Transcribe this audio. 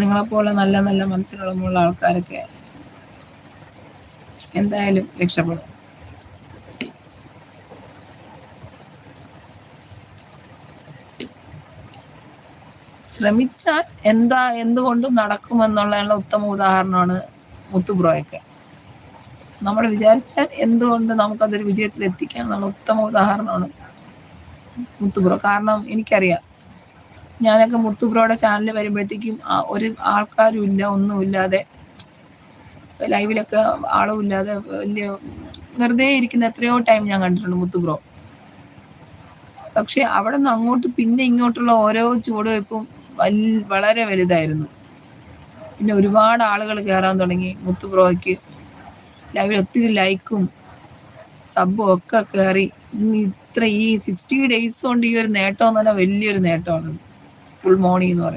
നിങ്ങളെപ്പോലെ നല്ല നല്ല മനസ്സിലുള്ള ആൾക്കാരൊക്കെ എന്തായാലും രക്ഷപ്പെടും. ശ്രമിച്ചാൽ എന്തുകൊണ്ടും നടക്കുമെന്നുള്ളതിനുള്ള ഉത്തമ ഉദാഹരണമാണ് മുത്തുബ്രോയൊക്കെ. നമ്മൾ വിചാരിച്ചാൽ എന്തുകൊണ്ട് നമുക്കതൊരു വിജയത്തിൽ എത്തിക്കാം എന്നുള്ള ഉത്തമ ഉദാഹരണമാണ് മുത്തുബ്രോ. കാരണം എനിക്കറിയാം, ഞാനൊക്കെ മുത്തുബ്രോയുടെ ചാനൽ വരുമ്പോഴത്തേക്കും ഒരു ആൾക്കാരും ഇല്ല, ഒന്നുമില്ലാതെ ലൈവിലൊക്കെ ആളും ഇല്ലാതെ വലിയ വെറുതെ ഇരിക്കുന്ന എത്രയോ ടൈം ഞാൻ കണ്ടിട്ടുണ്ട് മുത്തുബ്രോ. പക്ഷെ അവിടെ നിന്ന് അങ്ങോട്ട് പിന്നെ ഇങ്ങോട്ടുള്ള ഓരോ ചുവടുവയ്പ്പും വളരെ വലുതായിരുന്നു. പിന്നെ ഒരുപാട് ആളുകൾ കയറാൻ തുടങ്ങി. മുത്തുബ്രോയ്ക്ക് ലൈവിൽ ഒത്തിരി ലൈക്കും സബും ഒക്കെ കയറി. ഈ 60 days കൊണ്ട് ഈ ഒരു നേട്ടം എന്ന് പറഞ്ഞാൽ വലിയൊരു നേട്ടമാണ്. ഫുൾ മോർണിംഗ് എന്ന് പറയുന്നത്.